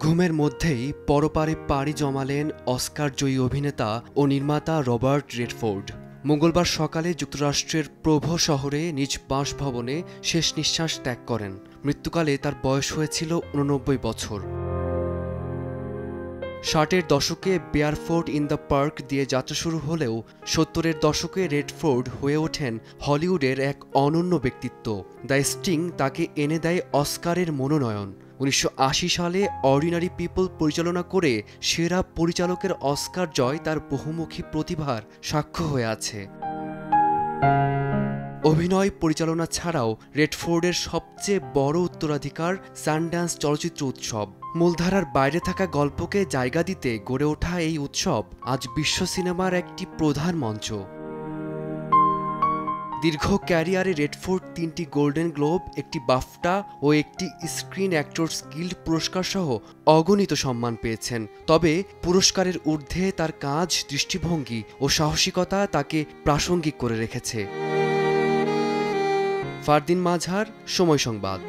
ঘুমের মধ্যেই পরপারে পাড়ি জমালেন অস্কার জয়ী অভিনেতা ও নির্মাতা রবার্ট রেডফোর্ড। মঙ্গলবার সকালে যুক্তরাষ্ট্রের প্রভো শহরে নিজ বাসভবনে শেষ নিঃশ্বাস ত্যাগ করেন। মৃত্যুকালে তার বয়স হয়েছিল ৮৯ বছর। ৬০-এর দশকে বেয়ারফোর্ট ইন দ্য পার্ক দিয়ে যাত্রা শুরু হলেও ৭০-এর দশকে রেডফোর্ড হয়ে ওঠেন হলিউডের এক অনন্য ব্যক্তিত্ব। দ্য স্টিং তাকে এনে দেয় অস্কারের মনোনয়ন। ১৯৮০ সালে অর্ডিনারি পিপল পরিচালনা করে সেরা পরিচালকের অস্কার জয় তার বহুমুখী প্রতিভার সাক্ষ্য হয়ে আছে। অভিনয় পরিচালনা ছাড়াও রেডফোর্ডের সবচেয়ে বড় উত্তরাধিকার সানড্যান্স চলচ্চিত্র উৎসব। মূলধারার বাইরে থাকা গল্পকে জায়গা দিতে গড়ে ওঠা এই উৎসব আজ বিশ্ব সিনেমার একটি প্রধান মঞ্চ। দীর্ঘ ক্যারিয়ারে রেডফোর্ড ৩টি গোল্ডেন গ্লোব, একটি বাফটা ও একটি স্ক্রিন অ্যাক্টরস গিল্ড পুরস্কার সহ অগণিত সম্মান পেয়েছেন। তবে পুরস্কারের ঊর্ধ্বে তার কাজ, দৃষ্টিভঙ্গি ও সাহসিকতা তাকে প্রাসঙ্গিক করে রেখেছে। ফারদিন মাঝার, সময় সংবাদ।